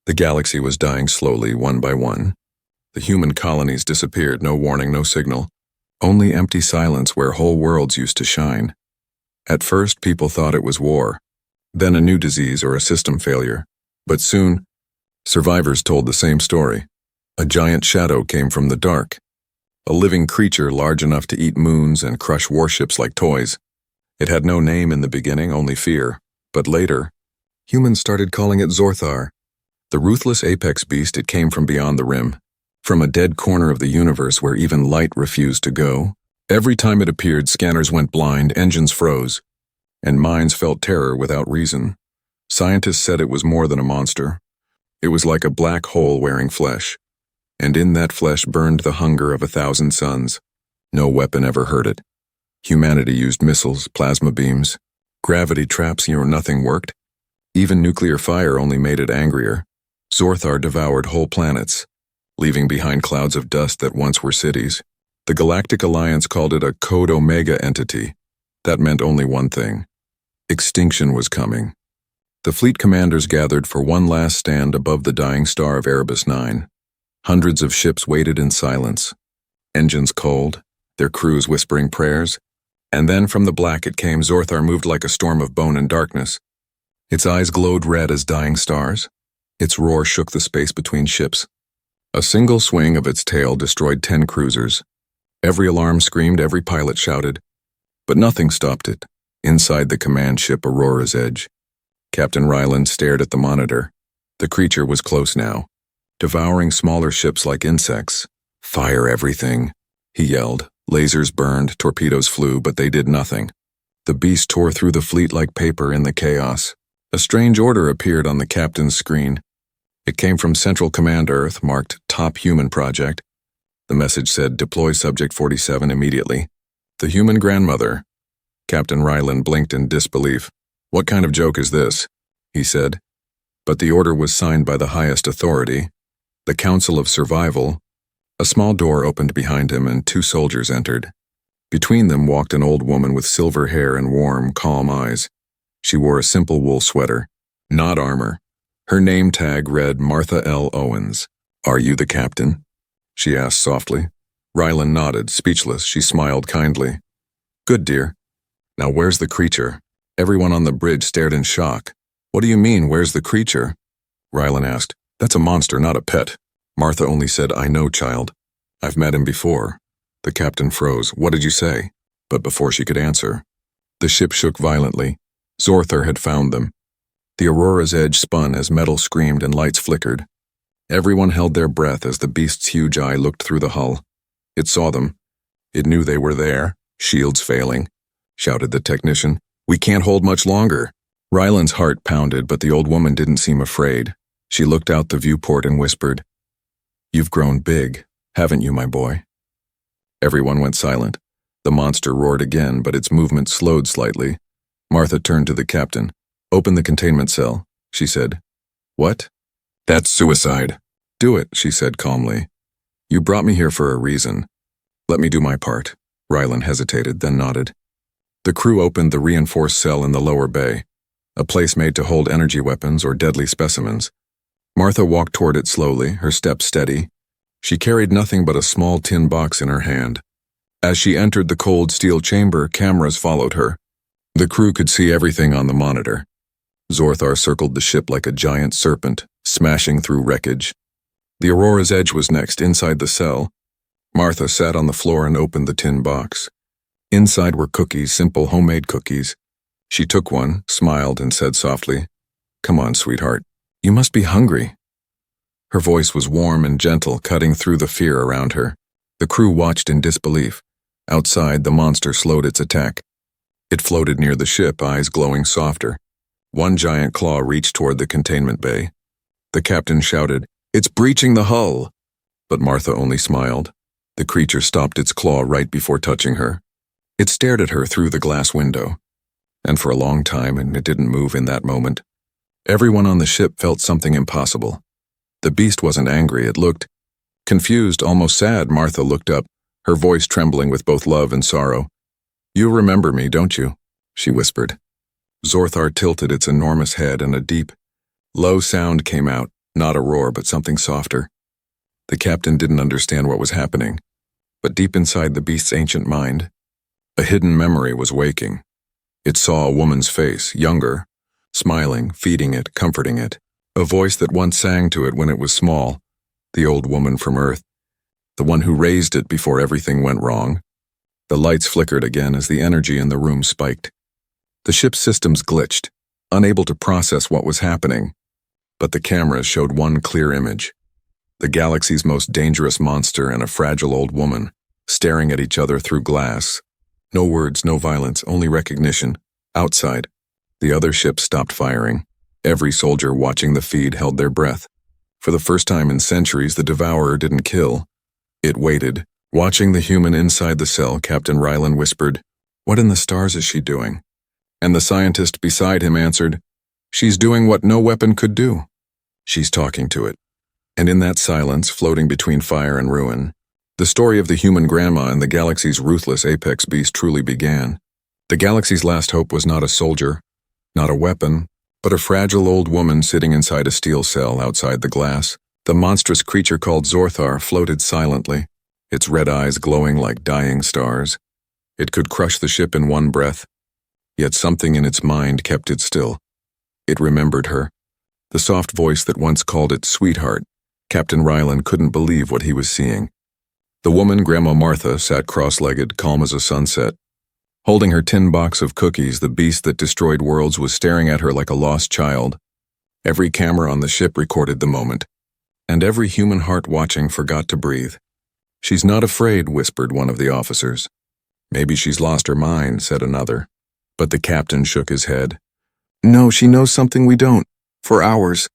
The galaxy was dying slowly, one by one. The human colonies disappeared, no warning, no signal. Only empty silence where whole worlds used to shine. At first, people thought it was war, then a new disease or a system failure. But soon, survivors told the same story. A giant shadow came from the dark. A living creature large enough to eat moons and crush warships like toys. It had no name in the beginning, only fear. But later, humans started calling it Zorthar. The ruthless apex beast. It came from beyond the rim, from a dead corner of the universe where even light refused to go. Every time it appeared, scanners went blind, engines froze, and minds felt terror without reason. Scientists said it was more than a monster. It was like a black hole wearing flesh, and in that flesh burned the hunger of 1,000 suns. No weapon ever hurt it. Humanity used missiles, plasma beams, gravity traps, nothing worked. Even nuclear fire only made it angrier. Zorthar devoured whole planets, leaving behind clouds of dust that once were cities. The Galactic Alliance called it a Code Omega entity. That meant only one thing. Extinction was coming. The fleet commanders gathered for one last stand above the dying star of Erebus 9. Hundreds of ships waited in silence, engines cold, their crews whispering prayers. And then from the black it came. Zorthar moved like a storm of bone and darkness. Its eyes glowed red as dying stars. Its roar shook the space between ships. A single swing of its tail destroyed 10 cruisers. Every alarm screamed, every pilot shouted. But nothing stopped it. Inside the command ship Aurora's Edge, Captain Ryland stared at the monitor. The creature was close now, devouring smaller ships like insects. "Fire everything," he yelled. Lasers burned, torpedoes flew, but they did nothing. The beast tore through the fleet like paper in the chaos. A strange order appeared on the captain's screen. It came from Central Command Earth, marked Top Human Project. The message said, "Deploy Subject 47 immediately." The human grandmother. Captain Ryland blinked in disbelief. "What kind of joke is this?" he said. But the order was signed by the highest authority, the Council of Survival. A small door opened behind him and 2 soldiers entered. Between them walked an old woman with silver hair and warm, calm eyes. She wore a simple wool sweater, not armor. Her name tag read Martha L. Owens. "Are you the captain?" she asked softly. Ryland nodded, speechless. She smiled kindly. "Good, dear. Now where's the creature?" Everyone on the bridge stared in shock. "What do you mean, where's the creature?" Ryland asked. "That's a monster, not a pet." Martha only said, "I know, child. I've met him before." The captain froze. "What did you say?" But before she could answer, the ship shook violently. Zorthar had found them. The Aurora's Edge spun as metal screamed and lights flickered. Everyone held their breath as the beast's huge eye looked through the hull. It saw them. It knew they were there. "Shields failing," shouted the technician. "We can't hold much longer." Ryland's heart pounded, but the old woman didn't seem afraid. She looked out the viewport and whispered, "You've grown big, haven't you, my boy?" Everyone went silent. The monster roared again, but its movement slowed slightly. Martha turned to the captain. "Open the containment cell," she said. "What?" "That's suicide." "Do it," she said calmly. "You brought me here for a reason. Let me do my part." Ryland hesitated, then nodded. The crew opened the reinforced cell in the lower bay, a place made to hold energy weapons or deadly specimens. Martha walked toward it slowly, her steps steady. She carried nothing but a small tin box in her hand. As she entered the cold steel chamber, cameras followed her. The crew could see everything on the monitor. Zorthar circled the ship like a giant serpent, smashing through wreckage. The Aurora's Edge was next, inside the cell. Martha sat on the floor and opened the tin box. Inside were cookies, simple homemade cookies. She took one, smiled, and said softly, "Come on, sweetheart. You must be hungry." Her voice was warm and gentle, cutting through the fear around her. The crew watched in disbelief. Outside, the monster slowed its attack. It floated near the ship, eyes glowing softer. One giant claw reached toward the containment bay. The captain shouted, "It's breaching the hull!" But Martha only smiled. The creature stopped its claw right before touching her. It stared at her through the glass window. And for a long time, and it didn't move in that moment. Everyone on the ship felt something impossible. The beast wasn't angry, it looked confused, almost sad. Martha looked up, her voice trembling with both love and sorrow. "You remember me, don't you?" she whispered. Zorthar tilted its enormous head and a deep, low sound came out. Not a roar, but something softer. The captain didn't understand what was happening, but deep inside the beast's ancient mind, a hidden memory was waking. It saw a woman's face, younger, smiling, feeding it, comforting it. A voice that once sang to it when it was small, the old woman from Earth, the one who raised it before everything went wrong. The lights flickered again as the energy in the room spiked. The ship's systems glitched, unable to process what was happening. But the cameras showed one clear image. The galaxy's most dangerous monster and a fragile old woman, staring at each other through glass. No words, no violence, only recognition. Outside, the other ships stopped firing. Every soldier watching the feed held their breath. For the first time in centuries, the Devourer didn't kill. It waited. Watching the human inside the cell, Captain Rylan whispered, "What in the stars is she doing?" And the scientist beside him answered, "She's doing what no weapon could do. She's talking to it." And in that silence, floating between fire and ruin, the story of the human grandma and the galaxy's ruthless apex beast truly began. The galaxy's last hope was not a soldier, not a weapon, but a fragile old woman sitting inside a steel cell outside the glass. The monstrous creature called Zorthar floated silently, its red eyes glowing like dying stars. It could crush the ship in one breath, yet something in its mind kept it still. It remembered her, the soft voice that once called it sweetheart. Captain Rylan couldn't believe what he was seeing. The woman, Grandma Martha, sat cross-legged, calm as a sunset. Holding her tin box of cookies, the beast that destroyed worlds was staring at her like a lost child. Every camera on the ship recorded the moment, and every human heart watching forgot to breathe. "She's not afraid," whispered one of the officers. "Maybe she's lost her mind," said another. But the captain shook his head. "No, she knows something we don't. For hours."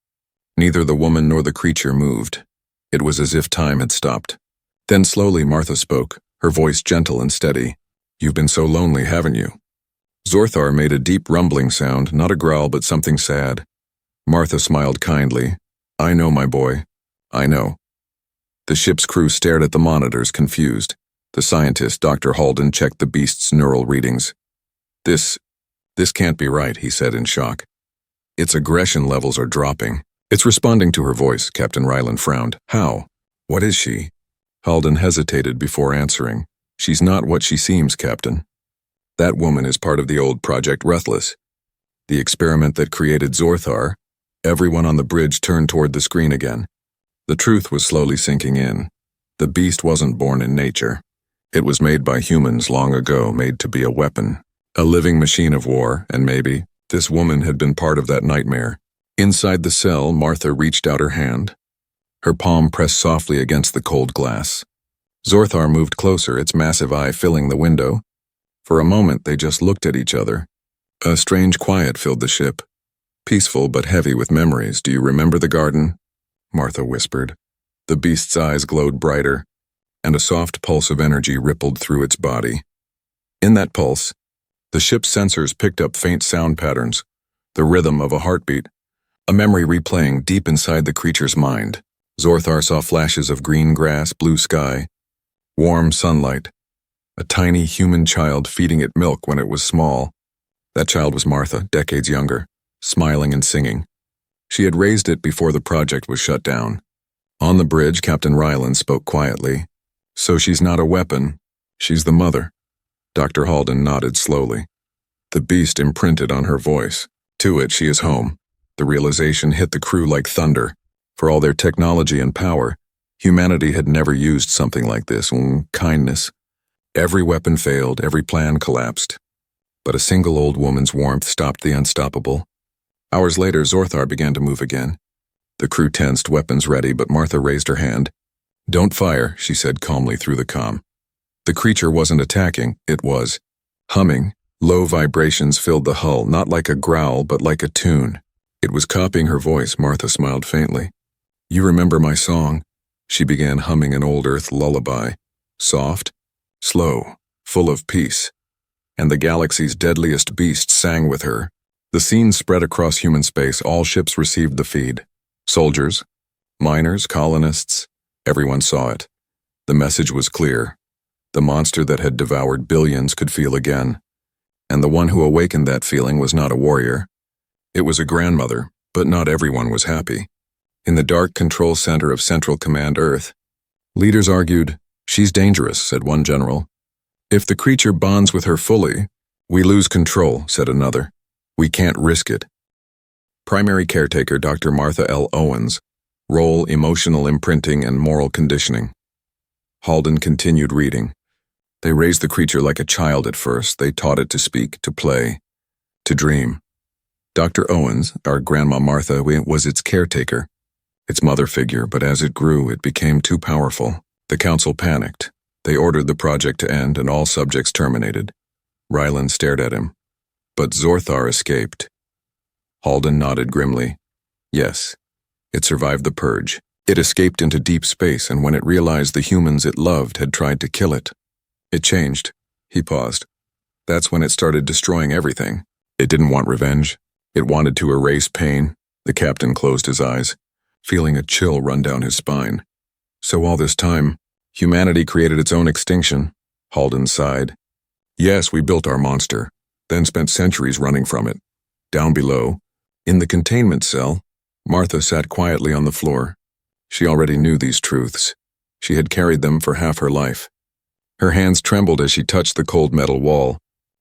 Neither the woman nor the creature moved. It was as if time had stopped. Then slowly Martha spoke, her voice gentle and steady. "You've been so lonely, haven't you?" Zorthar made a deep rumbling sound, not a growl but something sad. Martha smiled kindly. "I know, my boy. I know." The ship's crew stared at the monitors, confused. The scientist, Dr. Halden, checked the beast's neural readings. This can't be right," he said in shock. "Its aggression levels are dropping. It's responding to her voice," Captain Rylan frowned. "How? What is she?" Halden hesitated before answering. "She's not what she seems, Captain. That woman is part of the old Project Ruthless, the experiment that created Zorthar." Everyone on the bridge turned toward the screen again. The truth was slowly sinking in. The beast wasn't born in nature. It was made by humans long ago, made to be a weapon, a living machine of war, and maybe this woman had been part of that nightmare. Inside the cell, Martha reached out her hand. Her palm pressed softly against the cold glass. Zorthar moved closer, its massive eye filling the window. For a moment, they just looked at each other. A strange quiet filled the ship. Peaceful but heavy with memories. "Do you remember the garden?" Martha whispered. The beast's eyes glowed brighter, and a soft pulse of energy rippled through its body. In that pulse, the ship's sensors picked up faint sound patterns, the rhythm of a heartbeat, a memory replaying deep inside the creature's mind. Zorthar saw flashes of green grass, blue sky, warm sunlight, a tiny human child feeding it milk when it was small. That child was Martha, decades younger, smiling and singing. She had raised it before the project was shut down. On the bridge, Captain Rylan spoke quietly. "So she's not a weapon, she's the mother." Dr. Halden nodded slowly. The beast imprinted on her voice. "To it, she is home." The realization hit the crew like thunder. For all their technology and power, humanity had never used something like this. Kindness. Every weapon failed, every plan collapsed. But a single old woman's warmth stopped the unstoppable. Hours later, Zorthar began to move again. The crew tensed, weapons ready, but Martha raised her hand. "Don't fire," she said calmly through the comm. The creature wasn't attacking, it was humming. Low vibrations filled the hull, not like a growl, but like a tune. It was copying her voice. Martha smiled faintly. "You remember my song?" She began humming an old Earth lullaby. Soft, slow, full of peace. And the galaxy's deadliest beast sang with her. The scene spread across human space. All ships received the feed. Soldiers, miners, colonists, everyone saw it. The message was clear. The monster that had devoured billions could feel again. And the one who awakened that feeling was not a warrior. It was a grandmother, but not everyone was happy. in the dark control center of Central Command Earth. Leaders argued, "She's dangerous," said one general. "If the creature bonds with her fully, we lose control," said another. "We can't risk it." Primary caretaker Dr. Martha L. Owens. Role: emotional imprinting and moral conditioning. Halden continued reading. They raised the creature like a child at first. They taught it to speak, to play, to dream. Dr. Owens, our Grandma Martha, was its caretaker, its mother figure, but as it grew, it became too powerful. The council panicked. They ordered the project to end and all subjects terminated. Ryland stared at him. But Zorthar escaped. Halden nodded grimly. Yes, it survived the purge. It escaped into deep space, and when it realized the humans it loved had tried to kill it, it changed. He paused. That's when it started destroying everything. It didn't want revenge. It wanted to erase pain. The captain closed his eyes, feeling a chill run down his spine. So all this time, humanity created its own extinction. Halden sighed. Yes, we built our monster, then spent centuries running from it. Down below, in the containment cell, Martha sat quietly on the floor. She already knew these truths. She had carried them for half her life. Her hands trembled as she touched the cold metal wall.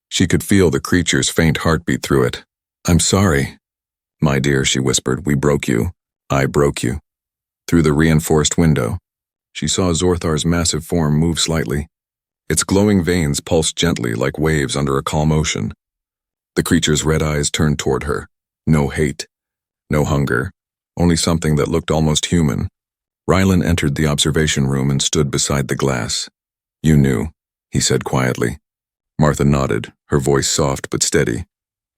She could feel the creature's faint heartbeat through it. I'm sorry. My dear, she whispered, we broke you. I broke you. Through the reinforced window, she saw Zorthar's massive form move slightly. Its glowing veins pulsed gently like waves under a calm ocean. The creature's red eyes turned toward her. No hate, no hunger, only something that looked almost human. Rylan entered the observation room and stood beside the glass. You knew, he said quietly. Martha nodded, her voice soft but steady.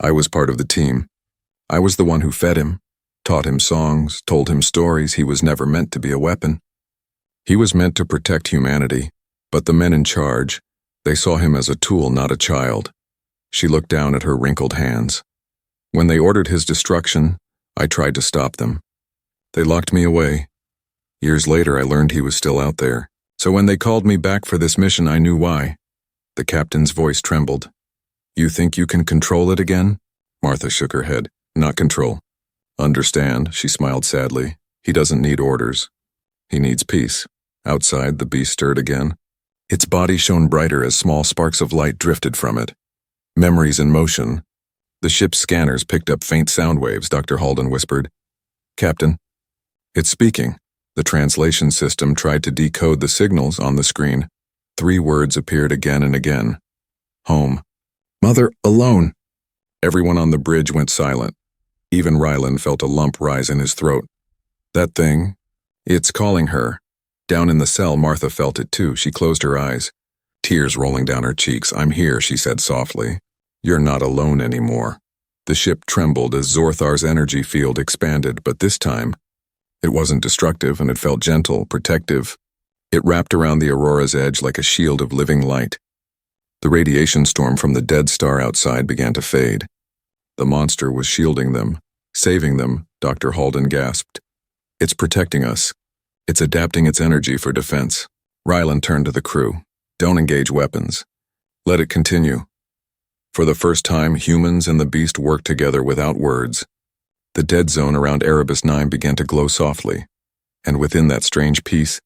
I was part of the team. I was the one who fed him, taught him songs, told him stories. He was never meant to be a weapon. He was meant to protect humanity, but the men in charge, they saw him as a tool, not a child. She looked down at her wrinkled hands. When they ordered his destruction, I tried to stop them. They locked me away. Years later, I learned he was still out there. So when they called me back for this mission, I knew why. The captain's voice trembled. You think you can control it again? Martha shook her head. Not control. Understand, she smiled sadly. He doesn't need orders. He needs peace. Outside, the beast stirred again. Its body shone brighter as small sparks of light drifted from it. Memories in motion. The ship's scanners picked up faint sound waves, Dr. Halden whispered. Captain, it's speaking. The translation system tried to decode the signals on the screen. 3 words appeared again and again. Home. Mother, alone. Everyone on the bridge went silent. Even Ryland felt a lump rise in his throat. That thing, it's calling her. Down in the cell, Martha felt it too. She closed her eyes, tears rolling down her cheeks. I'm here, she said softly. You're not alone anymore. The ship trembled as Zorthar's energy field expanded, but this time, it wasn't destructive and it felt gentle, protective. It wrapped around the Aurora's edge like a shield of living light. The radiation storm from the dead star outside began to fade. The monster was shielding them, saving them, Dr. Halden gasped. It's protecting us. It's adapting its energy for defense. Ryland turned to the crew. Don't engage weapons. Let it continue. For the first time, humans and the beast worked together without words. The dead zone around Erebus 9 began to glow softly, and within that strange peace,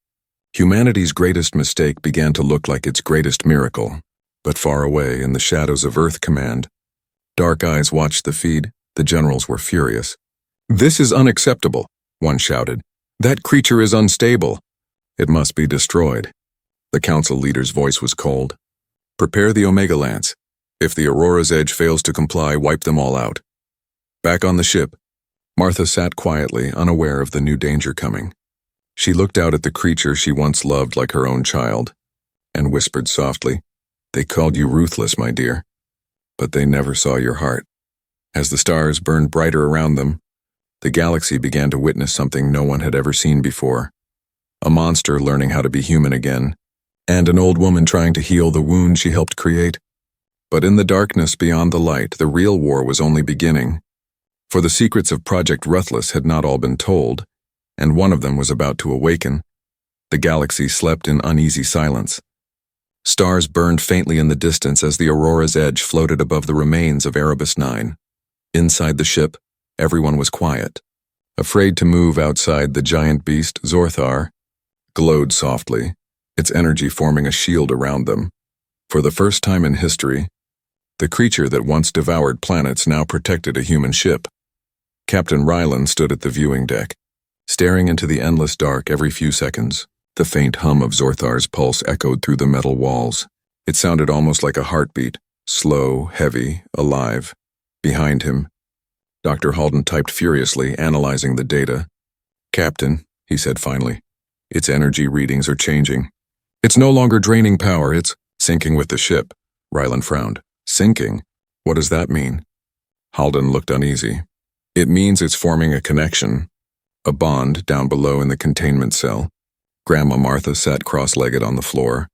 humanity's greatest mistake began to look like its greatest miracle. But far away, in the shadows of Earth Command, dark eyes watched the feed. The generals were furious. This is unacceptable, one shouted. That creature is unstable. It must be destroyed. The council leader's voice was cold. Prepare the Omega Lance. If the Aurora's edge fails to comply, wipe them all out. Back on the ship, Martha sat quietly, unaware of the new danger coming. She looked out at the creature she once loved like her own child, and whispered softly, They called you Ruthless, my dear, but they never saw your heart. As the stars burned brighter around them, the galaxy began to witness something no one had ever seen before. A monster learning how to be human again, and an old woman trying to heal the wound she helped create. But in the darkness beyond the light, the real war was only beginning. For the secrets of Project Ruthless had not all been told, and one of them was about to awaken. The galaxy slept in uneasy silence. Stars burned faintly in the distance as the Aurora's edge floated above the remains of Erebus 9. Inside the ship, everyone was quiet. Afraid to move outside, the giant beast, Zorthar, glowed softly, its energy forming a shield around them. For the first time in history, the creature that once devoured planets now protected a human ship. Captain Ryland stood at the viewing deck, staring into the endless dark every few seconds. The faint hum of Zorthar's pulse echoed through the metal walls. It sounded almost like a heartbeat, slow, heavy, alive. Behind him, Dr. Halden typed furiously, analyzing the data. "Captain," he said finally, "its energy readings are changing. It's no longer draining power, it's sinking with the ship." Ryland frowned. "Sinking? What does that mean?" Halden looked uneasy. "It means it's forming a connection, a bond down below in the containment cell." Grandma Martha sat cross-legged on the floor.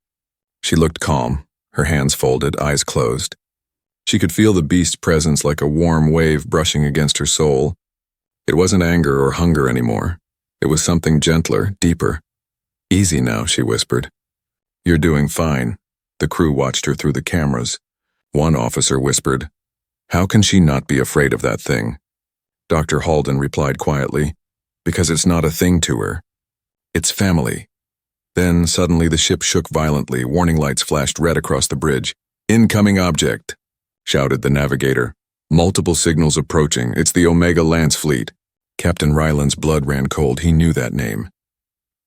She looked calm, her hands folded, eyes closed. She could feel the beast's presence like a warm wave brushing against her soul. It wasn't anger or hunger anymore. It was something gentler, deeper. "Easy now," she whispered. "You're doing fine." The crew watched her through the cameras. One officer whispered, "How can she not be afraid of that thing?" Dr. Halden replied quietly, "Because it's not a thing to her. It's family." Then suddenly the ship shook violently, warning lights flashed red across the bridge. "Incoming object," shouted the navigator. "Multiple signals approaching. It's the Omega Lance fleet." Captain Ryland's blood ran cold. He knew that name.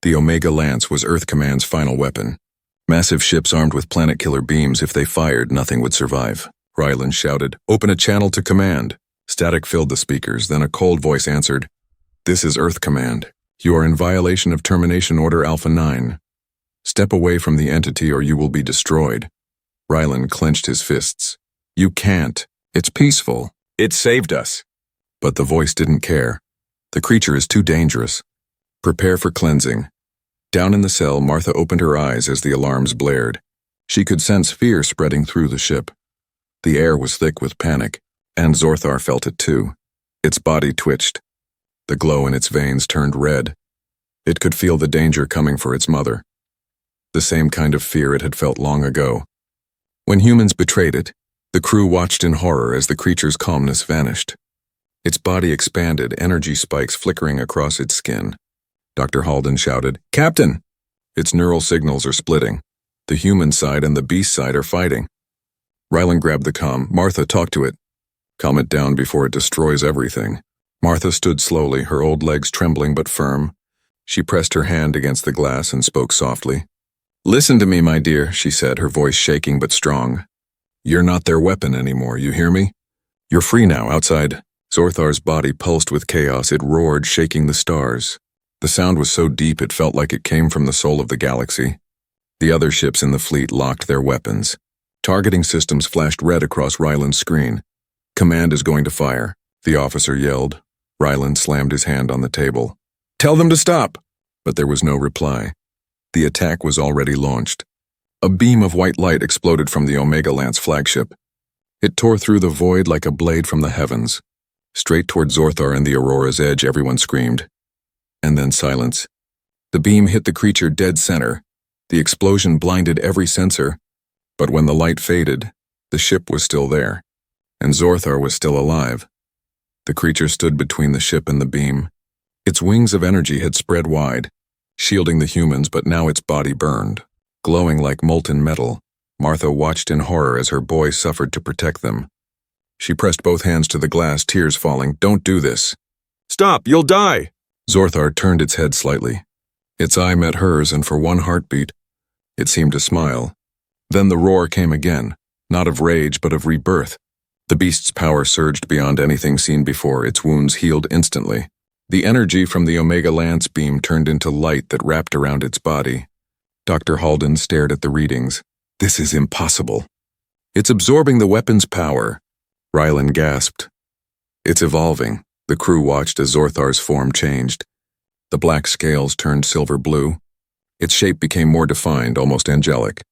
The Omega Lance was Earth Command's final weapon. Massive ships armed with planet-killer beams. If they fired, nothing would survive. Ryland shouted, "Open a channel to command." Static filled the speakers, then a cold voice answered, "This is Earth Command. You are in violation of Termination Order Alpha 9. Step away from the entity or you will be destroyed." Ryland clenched his fists. "You can't. It's peaceful. It saved us." But the voice didn't care. "The creature is too dangerous. Prepare for cleansing." Down in the cell, Martha opened her eyes as the alarms blared. She could sense fear spreading through the ship. The air was thick with panic, and Zorthar felt it too. Its body twitched. The glow in its veins turned red. It could feel the danger coming for its mother. The same kind of fear it had felt long ago. When humans betrayed it, the crew watched in horror as the creature's calmness vanished. Its body expanded, energy spikes flickering across its skin. Dr. Halden shouted, "Captain!" Its neural signals are splitting. The human side and the beast side are fighting. Ryland grabbed the comm. "Martha, talk to it. Calm it down before it destroys everything." Martha stood slowly, her old legs trembling but firm. She pressed her hand against the glass and spoke softly. "Listen to me, my dear," she said, her voice shaking but strong. "You're not their weapon anymore, you hear me? You're free now, outside." Zorthar's body pulsed with chaos. It roared, shaking the stars. The sound was so deep it felt like it came from the soul of the galaxy. The other ships in the fleet locked their weapons. Targeting systems flashed red across Ryland's screen. "Command is going to fire," the officer yelled. Ryland slammed his hand on the table. "Tell them to stop!" But there was no reply. The attack was already launched. A beam of white light exploded from the Omega Lance flagship. It tore through the void like a blade from the heavens. Straight toward Zorthar and the Aurora's edge, everyone screamed. And then silence. The beam hit the creature dead center. The explosion blinded every sensor. But when the light faded, the ship was still there. And Zorthar was still alive. The creature stood between the ship and the beam. Its wings of energy had spread wide, shielding the humans, but now its body burned. Glowing like molten metal, Martha watched in horror as her boy suffered to protect them. She pressed both hands to the glass, tears falling. "Don't do this." "Stop, you'll die!" Zorthar turned its head slightly. Its eye met hers, and for one heartbeat, it seemed to smile. Then the roar came again, not of rage but of rebirth. The beast's power surged beyond anything seen before. Its wounds healed instantly. The energy from the Omega Lance beam turned into light that wrapped around its body. Dr. Halden stared at the readings. "This is impossible." "It's absorbing the weapon's power," Ryland gasped. "It's evolving." The crew watched as Zorthar's form changed. The black scales turned silver blue. Its shape became more defined, almost angelic.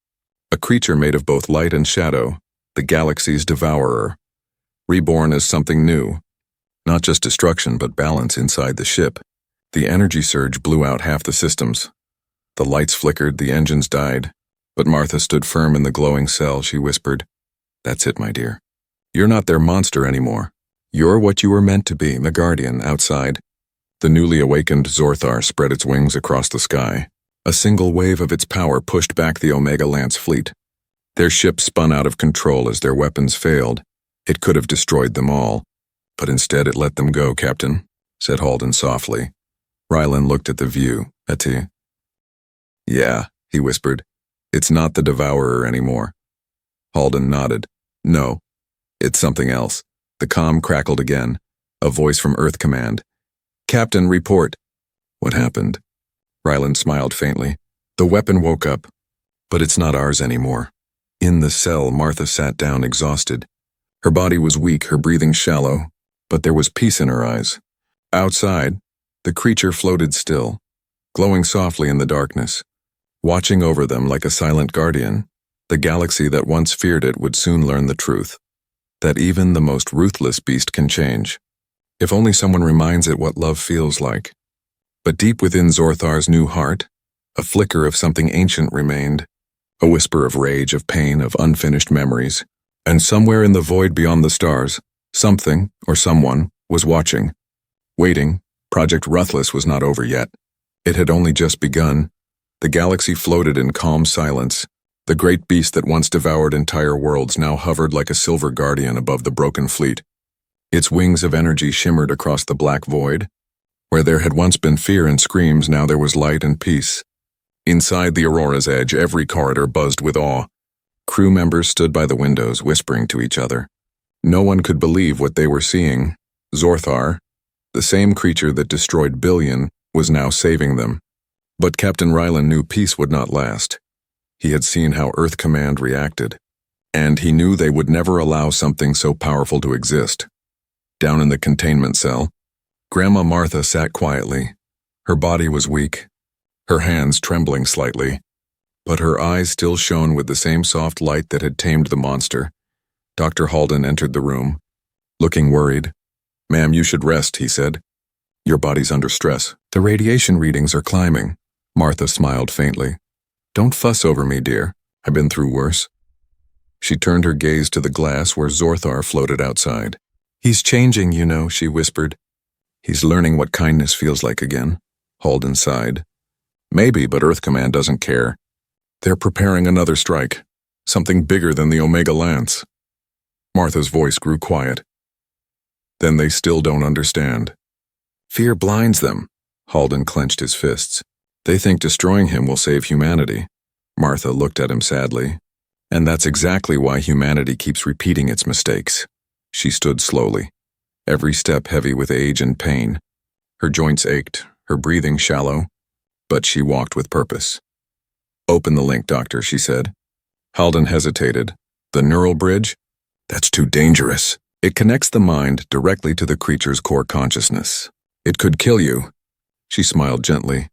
A creature made of both light and shadow, the galaxy's devourer. Reborn as something new. Not just destruction, but balance inside the ship. The energy surge blew out half the systems. The lights flickered, the engines died. But Martha stood firm in the glowing cell. She whispered, "That's it, my dear. You're not their monster anymore. You're what you were meant to be, the guardian outside." The newly awakened Zorthar spread its wings across the sky. A single wave of its power pushed back the Omega Lance fleet. Their ship spun out of control as their weapons failed. It could have destroyed them all, but instead it let them go, Captain, said Halden softly. Rylan looked at the view. Yeah, he whispered. It's not the Devourer anymore. Halden nodded. No, it's something else. The comm crackled again. A voice from Earth Command. Captain, report. What happened? Rylan smiled faintly. The weapon woke up, but it's not ours anymore. In the cell, Martha sat down exhausted. Her body was weak, her breathing shallow, but there was peace in her eyes. Outside, the creature floated still, glowing softly in the darkness. Watching over them like a silent guardian, the galaxy that once feared it would soon learn the truth. That even the most ruthless beast can change. If only someone reminds it what love feels like. But deep within Zorthar's new heart, a flicker of something ancient remained. A whisper of rage, of pain, of unfinished memories. And somewhere in the void beyond the stars, something, or someone, was watching. Waiting. Project Ruthless was not over yet. It had only just begun. The galaxy floated in calm silence. The great beast that once devoured entire worlds now hovered like a silver guardian above the broken fleet. Its wings of energy shimmered across the black void. Where there had once been fear and screams, now there was light and peace. Inside the Aurora's edge, every corridor buzzed with awe. Crew members stood by the windows, whispering to each other. No one could believe what they were seeing. Zorthar, the same creature that destroyed Billion, was now saving them. But Captain Rylan knew peace would not last. He had seen how Earth Command reacted, and he knew they would never allow something so powerful to exist. Down in the containment cell, Grandma Martha sat quietly. Her body was weak, her hands trembling slightly, but her eyes still shone with the same soft light that had tamed the monster. Dr. Halden entered the room, looking worried. Ma'am, you should rest, he said. Your body's under stress. The radiation readings are climbing. Martha smiled faintly. Don't fuss over me, dear. I've been through worse. She turned her gaze to the glass where Zorthar floated outside. He's changing, you know, she whispered. He's learning what kindness feels like again. Halden sighed. Maybe, but Earth Command doesn't care. They're preparing another strike. Something bigger than the Omega Lance. Martha's voice grew quiet. Then they still don't understand. Fear blinds them. Halden clenched his fists. They think destroying him will save humanity. Martha looked at him sadly. And that's exactly why humanity keeps repeating its mistakes. She stood slowly, every step heavy with age and pain. Her joints ached, her breathing shallow, but she walked with purpose. Open the link, doctor, she said. Halden hesitated. The neural bridge? That's too dangerous. It connects the mind directly to the creature's core consciousness. It could kill you. She smiled gently.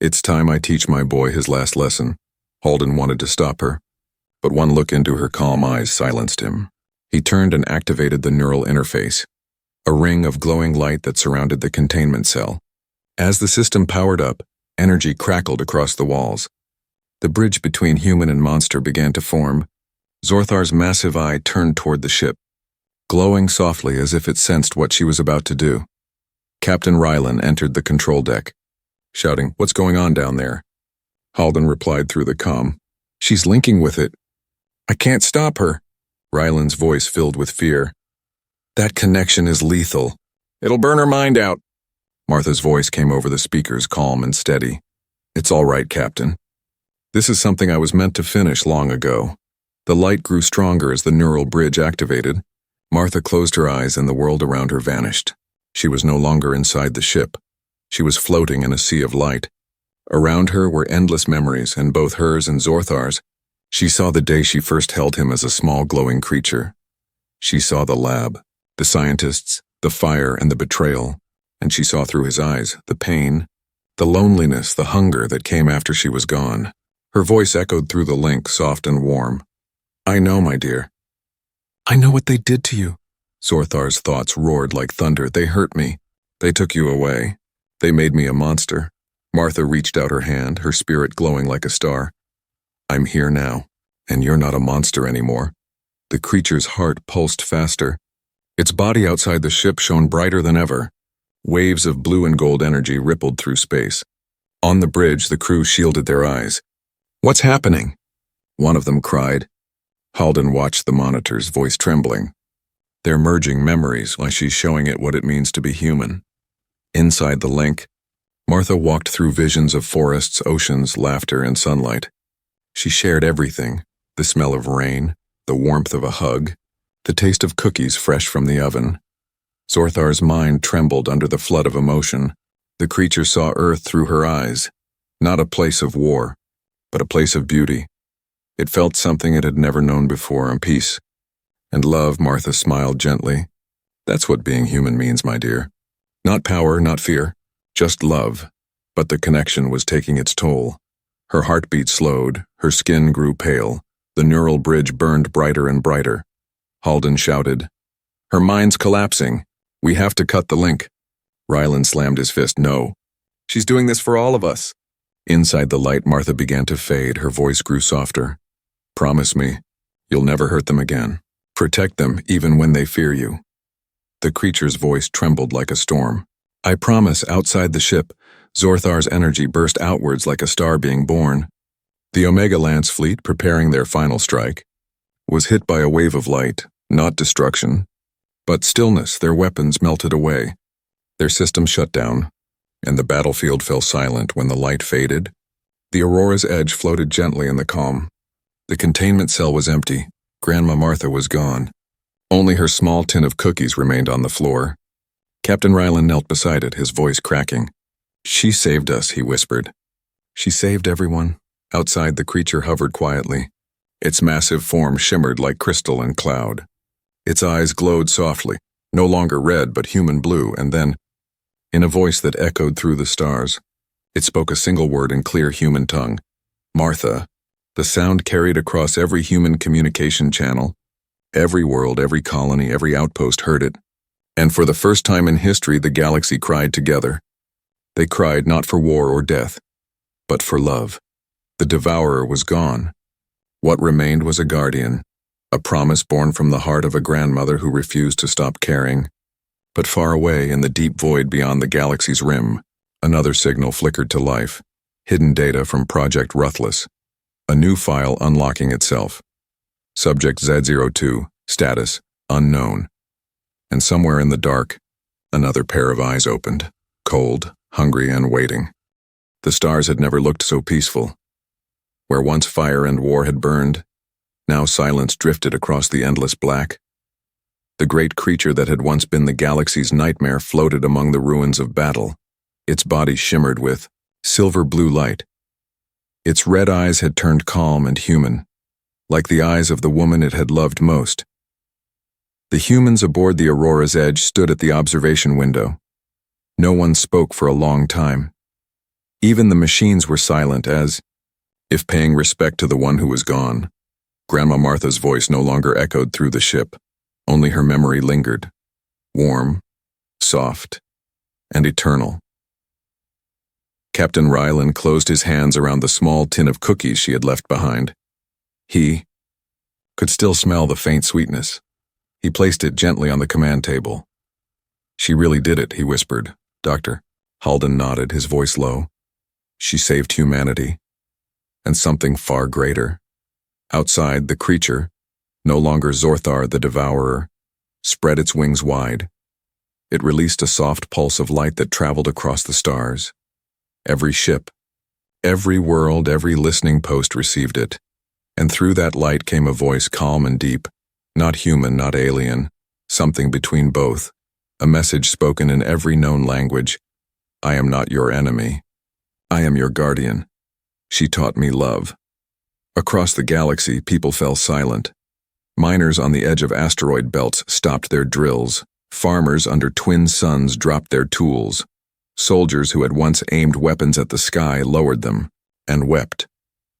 It's time I teach my boy his last lesson. Halden wanted to stop her, but one look into her calm eyes silenced him. He turned and activated the neural interface, a ring of glowing light that surrounded the containment cell. As the system powered up, energy crackled across the walls. The bridge between human and monster began to form. Zorthar's massive eye turned toward the ship, glowing softly as if it sensed what she was about to do. Captain Rylan entered the control deck, shouting, "What's going on down there?" Halden replied through the comm, "She's linking with it. I can't stop her." Rylan's voice filled with fear. "That connection is lethal. It'll burn her mind out." Martha's voice came over the speakers, calm and steady. "It's all right, Captain. This is something I was meant to finish long ago." The light grew stronger as the neural bridge activated. Martha closed her eyes and the world around her vanished. She was no longer inside the ship. She was floating in a sea of light. Around her were endless memories, and both hers and Zorthar's. She saw the day she first held him as a small glowing creature. She saw the lab, the scientists, the fire, and the betrayal. And she saw through his eyes the pain, the loneliness, the hunger that came after she was gone. Her voice echoed through the link, soft and warm. "I know, my dear. I know what they did to you." Zorthar's thoughts roared like thunder. "They hurt me. They took you away. They made me a monster." Martha reached out her hand, her spirit glowing like a star. "I'm here now, and you're not a monster anymore." The creature's heart pulsed faster. Its body outside the ship shone brighter than ever. Waves of blue and gold energy rippled through space. On the bridge, the crew shielded their eyes. "What's happening?" one of them cried. Halden watched the monitors, voice trembling. "They're merging memories, like she's showing it what it means to be human." Inside the link, Martha walked through visions of forests, oceans, laughter, and sunlight. She shared everything: the smell of rain, the warmth of a hug, the taste of cookies fresh from the oven. Zorthar's mind trembled under the flood of emotion. The creature saw Earth through her eyes, not a place of war, but a place of beauty. It felt something it had never known before, and peace. And love, Martha smiled gently. "That's what being human means, my dear. Not power, not fear, just love." But the connection was taking its toll. Her heartbeat slowed, her skin grew pale, the neural bridge burned brighter and brighter. Halden shouted, "Her mind's collapsing. We have to cut the link." Ryland slammed his fist. "No. She's doing this for all of us." Inside the light, Martha began to fade. Her voice grew softer. "Promise me, you'll never hurt them again. Protect them even when they fear you." The creature's voice trembled like a storm. "I promise." Outside the ship, Zorthar's energy burst outwards like a star being born. The Omega Lance fleet, preparing their final strike, was hit by a wave of light, not destruction, but stillness. Their weapons melted away. Their systems shut down, and the battlefield fell silent. When the light faded, the Aurora's edge floated gently in the calm. The containment cell was empty. Grandma Martha was gone. Only her small tin of cookies remained on the floor. Captain Ryland knelt beside it, his voice cracking. "She saved us," he whispered. "She saved everyone." Outside, the creature hovered quietly. Its massive form shimmered like crystal and cloud. Its eyes glowed softly, no longer red but human blue, and then, in a voice that echoed through the stars, it spoke a single word in clear human tongue. "Martha." The sound carried across every human communication channel. Every world, every colony, every outpost heard it. And for the first time in history, the galaxy cried together. They cried not for war or death, but for love. The devourer was gone. What remained was a guardian, a promise born from the heart of a grandmother who refused to stop caring. But far away, in the deep void beyond the galaxy's rim, another signal flickered to life. Hidden data from Project Ruthless. A new file unlocking itself. Subject Z02, status, unknown. And somewhere in the dark, another pair of eyes opened, cold, hungry, and waiting. The stars had never looked so peaceful. Where once fire and war had burned, now silence drifted across the endless black. The great creature that had once been the galaxy's nightmare floated among the ruins of battle. Its body shimmered with silver blue light. Its red eyes had turned calm and human, like the eyes of the woman it had loved most. The humans aboard the Aurora's edge stood at the observation window. No one spoke for a long time. Even the machines were silent, as if paying respect to the one who was gone. Grandma Martha's voice no longer echoed through the ship. Only her memory lingered, warm, soft, and eternal. Captain Ryland closed his hands around the small tin of cookies she had left behind. He could still smell the faint sweetness. He placed it gently on the command table. "She really did it," he whispered. "Doctor." Halden nodded, his voice low. "She saved humanity, and something far greater." Outside, the creature, no longer Zorthar the Devourer, spread its wings wide. It released a soft pulse of light that traveled across the stars. Every ship, every world, every listening post received it. And through that light came a voice calm and deep, not human, not alien, something between both, a message spoken in every known language. "I am not your enemy. I am your guardian. She taught me love." Across the galaxy, people fell silent. Miners on the edge of asteroid belts stopped their drills. Farmers under twin suns dropped their tools. Soldiers who had once aimed weapons at the sky lowered them and wept.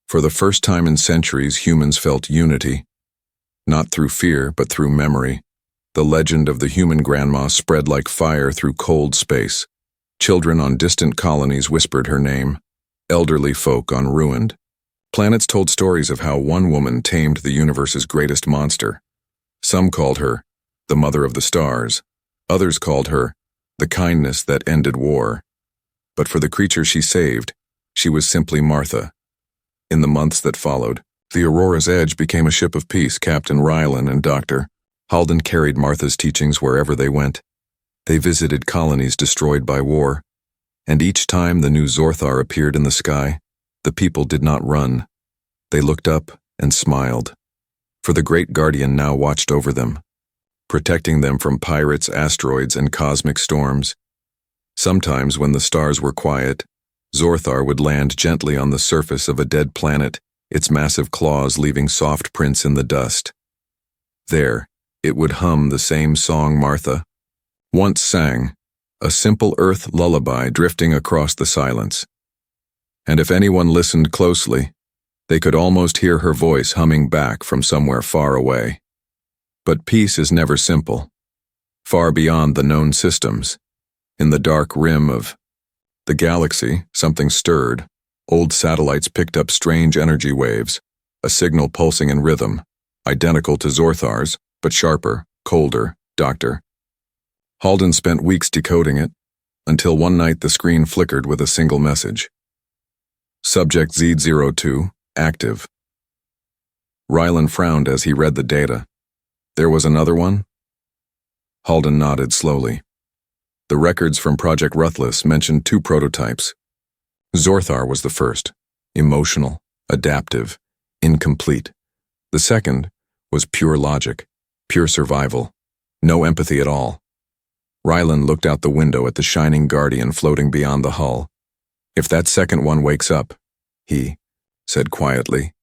For the first time in centuries, humans felt unity. Not through fear, but through memory. The legend of the human grandma spread like fire through cold space. Children on distant colonies whispered her name. Elderly folk on ruined. Planets told stories of how one woman tamed the universe's greatest monster. Some called her the Mother of the Stars. Others called her the kindness that ended war. But for the creature she saved, she was simply Martha. In the months that followed, the Aurora's Edge became a ship of peace. Captain Rylan and Dr. Halden carried Martha's teachings wherever they went. They visited colonies destroyed by war, and each time the new Zorthar appeared in the sky, the people did not run. They looked up and smiled, for the great guardian now watched over them, protecting them from pirates, asteroids, and cosmic storms. Sometimes when the stars were quiet, Zorthar would land gently on the surface of a dead planet, its massive claws leaving soft prints in the dust. There, it would hum the same song Martha once sang, a simple earth lullaby drifting across the silence. And if anyone listened closely, they could almost hear her voice humming back from somewhere far away. But peace is never simple. Far beyond the known systems, in the dark rim of the galaxy, something stirred. Old satellites picked up strange energy waves, a signal pulsing in rhythm, identical to Zorthar's, but sharper, colder. Dr. Halden spent weeks decoding it, until one night the screen flickered with a single message. Subject Z02, active. Rylan frowned as he read the data. There was another one? Halden nodded slowly. The records from Project Ruthless mentioned 2 prototypes. Zorthar was the first, emotional, adaptive, incomplete. The second was pure logic, pure survival, no empathy at all. Rylan looked out the window at the shining guardian floating beyond the hull. If that second one wakes up, he said quietly,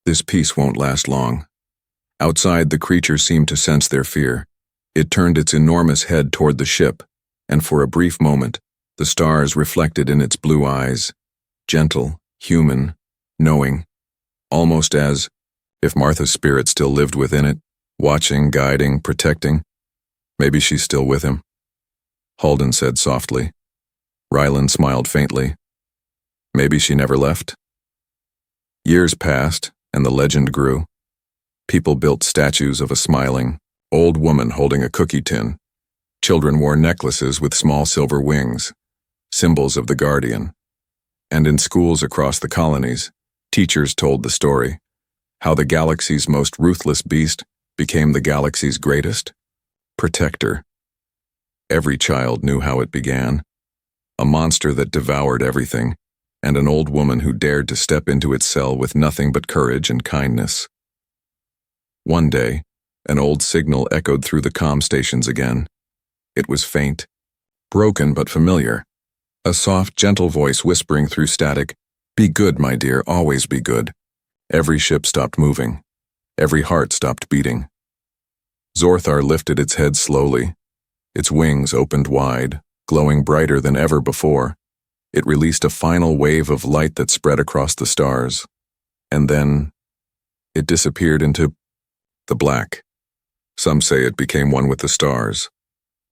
this peace won't last long. Outside, the creature seemed to sense their fear. It turned its enormous head toward the ship, and for a brief moment, the stars reflected in its blue eyes, gentle, human, knowing, almost as if Martha's spirit still lived within it, watching, guiding, protecting. Maybe she's still with him. Halden said softly. Rylan smiled faintly. Maybe she never left. Years passed, and the legend grew. People built statues of a smiling, old woman holding a cookie tin. Children wore necklaces with small silver wings, symbols of the guardian. And in schools across the colonies, teachers told the story, how the galaxy's most ruthless beast became the galaxy's greatest protector. Every child knew how it began, a monster that devoured everything, and an old woman who dared to step into its cell with nothing but courage and kindness. One day, an old signal echoed through the comm stations again. It was faint, broken but familiar. A soft, gentle voice whispering through static, "Be good, my dear, always be good." Every ship stopped moving. Every heart stopped beating. Zorthar lifted its head slowly. Its wings opened wide, glowing brighter than ever before. It released a final wave of light that spread across the stars. And then, it disappeared into the black. Some say it became one with the stars.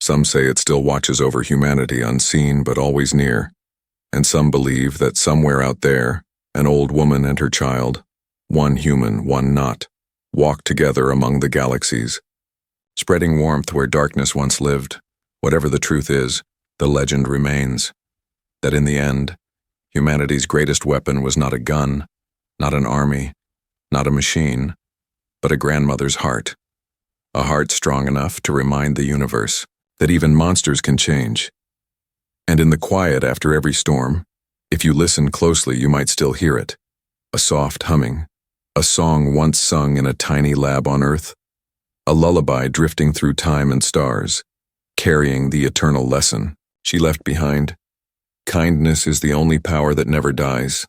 Some say it still watches over humanity, unseen but always near. And some believe that somewhere out there, an old woman and her child, one human, one not, walk together among the galaxies, spreading warmth where darkness once lived. Whatever the truth is, the legend remains, that in the end, humanity's greatest weapon was not a gun, not an army, not a machine, but a grandmother's heart. A heart strong enough to remind the universe that even monsters can change. And in the quiet after every storm, if you listen closely, you might still hear it. A soft humming, a song once sung in a tiny lab on Earth, a lullaby drifting through time and stars, carrying the eternal lesson she left behind. Kindness is the only power that never dies.